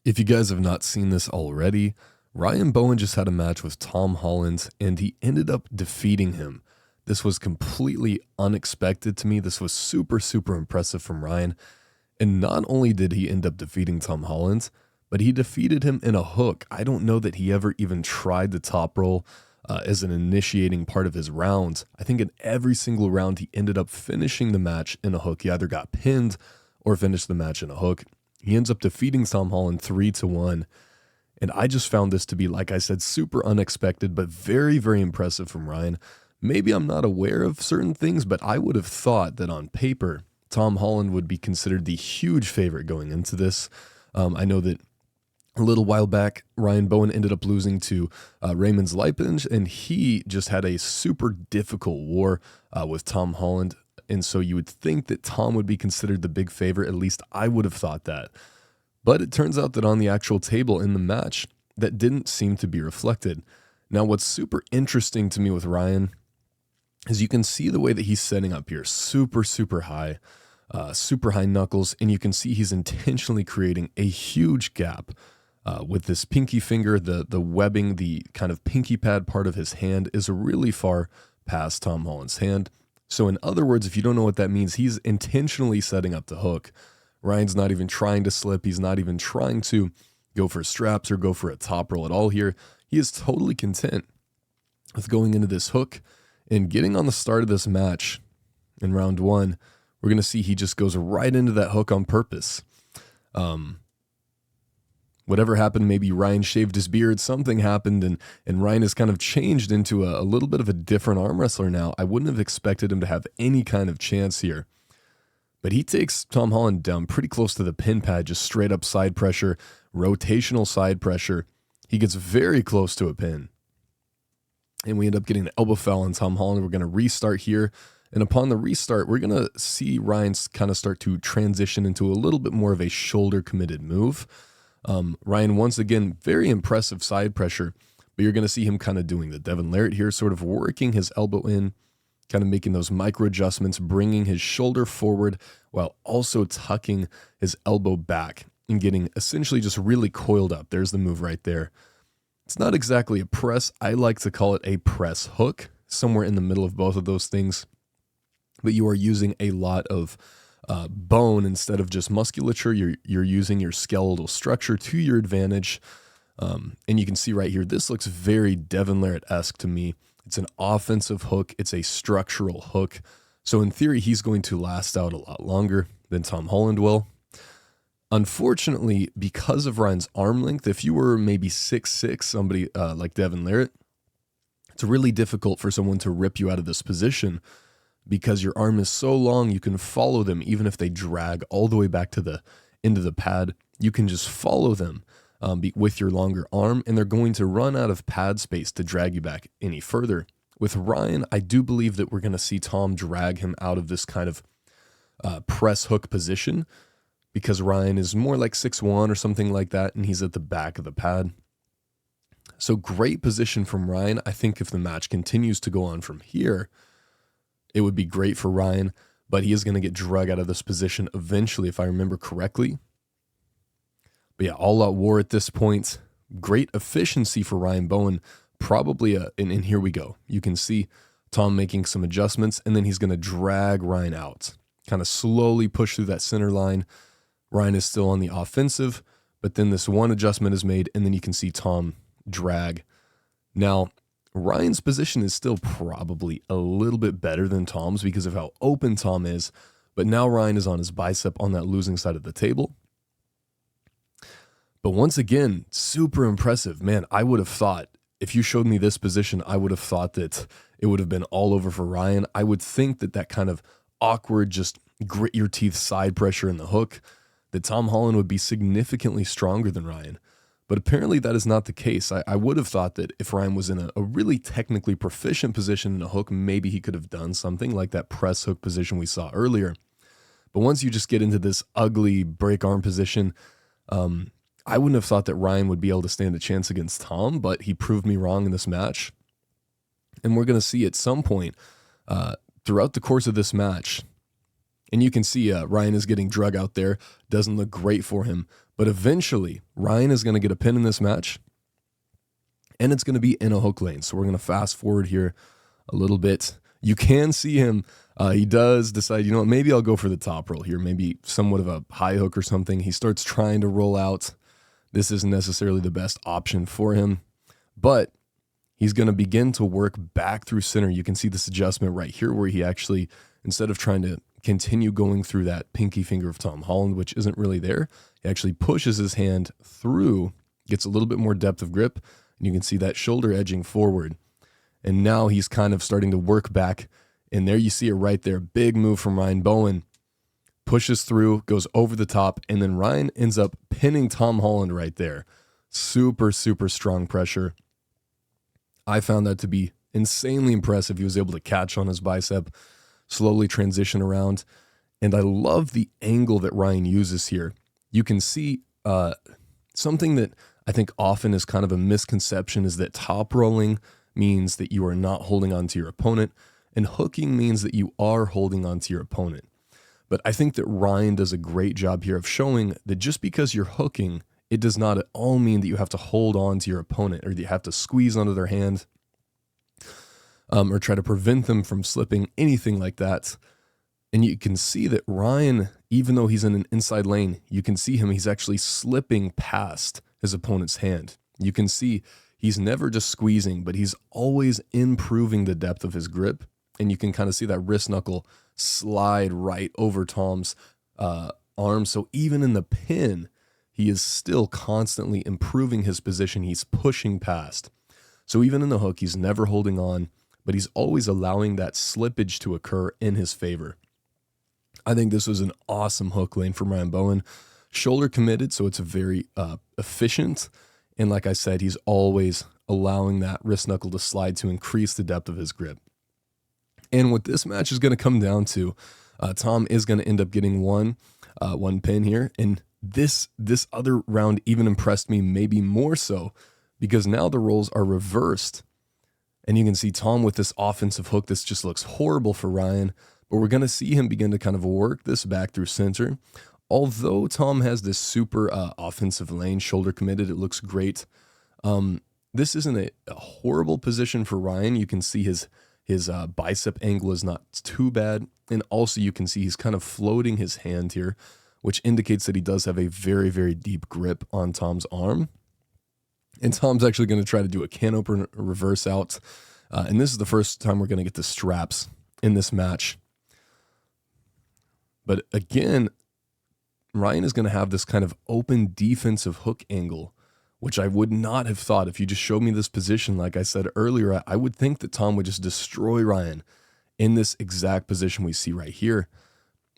If you guys have not seen this already, Ryan Bowen just had a match with Tom Holland and he ended up defeating him. This was completely unexpected to me. This was super, super impressive from Ryan. And not only did he end up defeating Tom Holland, but he defeated him in a hook. I don't know that he ever even tried the top roll as an initiating part of his rounds. I think in every single round, he ended up finishing the match in a hook. He either got pinned or finished the match in a hook. He ends up defeating Tom Holland 3-1. And I just found this to be, like I said, super unexpected, but very, very impressive from Ryan. Maybe I'm not aware of certain things, but I would have thought that on paper, Tom Holland would be considered the huge favorite going into this. I know that a little while back, Ryan Bowen ended up losing to Raymond Leipzig, and he just had a super difficult war with Tom Holland. And so you would think that Tom would be considered the big favorite. At least I would have thought that. But it turns out that on the actual table in the match, that didn't seem to be reflected. Now, what's super interesting to me with Ryan is you can see the way that he's setting up here. Super, super high knuckles. And you can see he's intentionally creating a huge gap with this pinky finger. The webbing, the kind of pinky pad part of his hand is really far past Tom Holland's hand. So in other words, if you don't know what that means, he's intentionally setting up the hook. Ryan's not even trying to slip. He's not even trying to go for straps or go for a top roll at all here. He is totally content with going into this hook and getting on the start of this match in round one. We're going to see he just goes right into that hook on purpose. Whatever happened, maybe Ryan shaved his beard, something happened, and Ryan has kind of changed into a little bit of a different arm wrestler now. I wouldn't have expected him to have any kind of chance here. But he takes Tom Holland down pretty close to the pin pad, just straight up side pressure, rotational side pressure. He gets very close to a pin. And we end up getting an elbow foul on Tom Holland. We're going to restart here. And upon the restart, we're going to see Ryan kind of start to transition into a little bit more of a shoulder committed move. Ryan, once again, very impressive side pressure, but you're going to see him kind of doing the Devin Larratt here, sort of working his elbow in, kind of making those micro adjustments, bringing his shoulder forward while also tucking his elbow back and getting essentially just really coiled up. There's the move right there. It's not exactly a press. I like to call it a press hook, somewhere in the middle of both of those things, but you are using a lot of bone instead of just musculature. You're using your skeletal structure to your advantage. And you can see right here, this looks very Devin Larratt-esque to me. It's an offensive hook. It's a structural hook. So in theory, he's going to last out a lot longer than Tom Holland will. Unfortunately, because of Ryan's arm length, if you were maybe 6'6", somebody like Devin Larratt, it's really difficult for someone to rip you out of this position because your arm is so long, you can follow them even if they drag all the way back to the end of the pad. You can just follow them with your longer arm, and they're going to run out of pad space to drag you back any further. With Ryan, I do believe that we're going to see Tom drag him out of this kind of press hook position because Ryan is more like 6'1" or something like that, and he's at the back of the pad. So great position from Ryan. I think if the match continues to go on from here, it would be great for Ryan, but he is going to get drug out of this position eventually, if I remember correctly. But yeah, all-out war at this point. Great efficiency for Ryan Bowen. Probably, and here we go. You can see Tom making some adjustments, and then he's going to drag Ryan out. Kind of slowly push through that center line. Ryan is still on the offensive, but then this one adjustment is made, and then you can see Tom drag. Now, Ryan's position is still probably a little bit better than Tom's because of how open Tom is, but now Ryan is on his bicep on that losing side of the table. But once again, super impressive. Man, I would have thought, if you showed me this position, I would have thought that it would have been all over for Ryan. I would think that kind of awkward, just grit your teeth side pressure in the hook, that Tom Holland would be significantly stronger than Ryan. But apparently that is not the case. I would have thought that if Ryan was in a really technically proficient position in a hook, maybe he could have done something like that press hook position we saw earlier. But once you just get into this ugly break arm position, I wouldn't have thought that Ryan would be able to stand a chance against Tom, but he proved me wrong in this match. And we're going to see at some point throughout the course of this match, and you can see Ryan is getting drug out there. Doesn't look great for him. But eventually, Ryan is going to get a pin in this match, and it's going to be in a hook lane. So we're going to fast forward here a little bit. You can see him. He does decide, you know what, maybe I'll go for the top roll here, maybe somewhat of a high hook or something. He starts trying to roll out. This isn't necessarily the best option for him, but he's going to begin to work back through center. You can see this adjustment right here where he actually, instead of trying to continue going through that pinky finger of Tom Holland, which isn't really there, he actually pushes his hand through, gets a little bit more depth of grip, and you can see that shoulder edging forward. And now he's kind of starting to work back. And there you see it right there. Big move from Ryan. Bowen pushes through, goes over the top, and then Ryan ends up pinning Tom Holland right there. Super, super strong pressure. I found that to be insanely impressive. He was able to catch on his bicep, slowly transition around. And I love the angle that Ryan uses here. You can see something that I think often is kind of a misconception is that top rolling means that you are not holding on to your opponent, and hooking means that you are holding on to your opponent. But I think that Ryan does a great job here of showing that just because you're hooking, it does not at all mean that you have to hold on to your opponent or that you have to squeeze onto their hand or try to prevent them from slipping, anything like that. And you can see that Ryan, even though he's in an inside lane, you can see him, he's actually slipping past his opponent's hand. You can see he's never just squeezing, but he's always improving the depth of his grip. And you can kind of see that wrist knuckle slide right over Tom's arm. So even in the pin, he is still constantly improving his position. He's pushing past. So even in the hook, he's never holding on, but he's always allowing that slippage to occur in his favor. I think this was an awesome hook lane from Ryan Bowen. Shoulder committed, so it's a very efficient. And like I said, he's always allowing that wrist knuckle to slide to increase the depth of his grip. And what this match is going to come down to, Tom is going to end up getting one pin here. And this other round even impressed me maybe more so because now the roles are reversed. And you can see Tom with this offensive hook. This just looks horrible for Ryan. But we're going to see him begin to kind of work this back through center. Although Tom has this super offensive lane, shoulder committed, it looks great. This isn't a horrible position for Ryan. You can see his bicep angle is not too bad. And also you can see he's kind of floating his hand here, which indicates that he does have a very, very deep grip on Tom's arm. And Tom's actually going to try to do a can opener reverse out. And this is the first time we're going to get the straps in this match. But again, Ryan is going to have this kind of open defensive hook angle, which I would not have thought. If you just showed me this position, like I said earlier, I would think that Tom would just destroy Ryan in this exact position we see right here.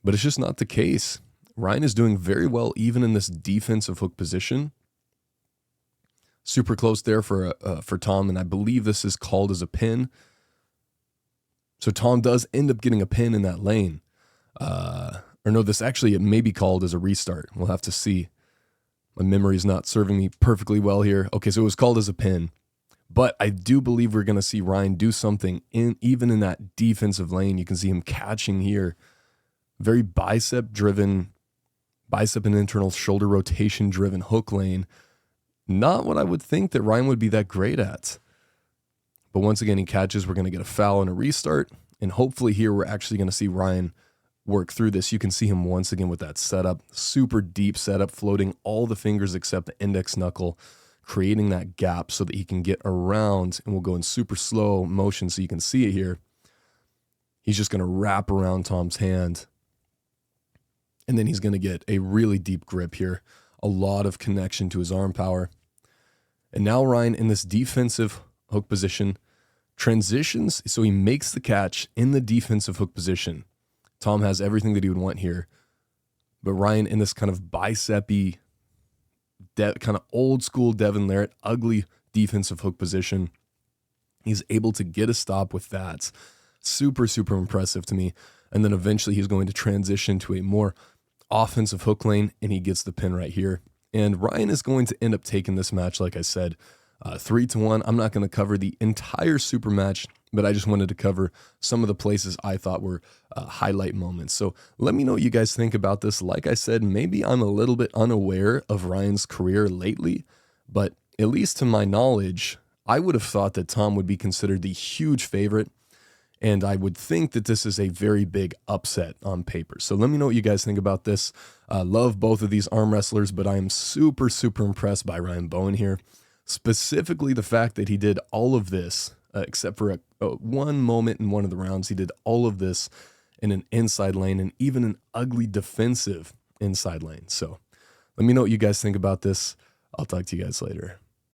But it's just not the case. Ryan is doing very well even in this defensive hook position. Super close there for Tom, and I believe this is called as a pin. So Tom does end up getting a pin in that lane. Or no, this actually, it may be called as a restart. We'll have to see. My memory is not serving me perfectly well here. Okay, so it was called as a pin. But I do believe we're going to see Ryan do something even in that defensive lane. You can see him catching here. Very bicep and internal shoulder rotation driven hook lane. Not what I would think that Ryan would be that great at. But once again, he catches. We're going to get a foul and a restart. And hopefully here we're actually going to see Ryan work through this. You can see him once again with that setup, super deep setup, floating all the fingers except the index knuckle, creating that gap so that he can get around, and we'll go in super slow motion so you can see it here. He's just going to wrap around Tom's hand, and then he's going to get a really deep grip here, a lot of connection to his arm power. And now Ryan in this defensive hook position transitions, so he makes the catch in the defensive hook position. Tom has everything that he would want here. But Ryan in this kind of bicep-y, kind of old school Devin Larratt, ugly defensive hook position. He's able to get a stop with that. Super, super impressive to me. And then eventually he's going to transition to a more offensive hook lane, and he gets the pin right here. And Ryan is going to end up taking this match, like I said. 3-1. I'm not going to cover the entire super match, but I just wanted to cover some of the places I thought were highlight moments. So let me know what you guys think about this. Like I said, maybe I'm a little bit unaware of Ryan's career lately, but at least to my knowledge, I would have thought that Tom would be considered the huge favorite, and I would think that this is a very big upset on paper. So let me know what you guys think about this. Love both of these arm wrestlers, but I am super, super impressed by Ryan Bowen here. Specifically the fact that he did all of this, except for one moment in one of the rounds, he did all of this in an inside lane and even an ugly defensive inside lane. So let me know what you guys think about this. I'll talk to you guys later.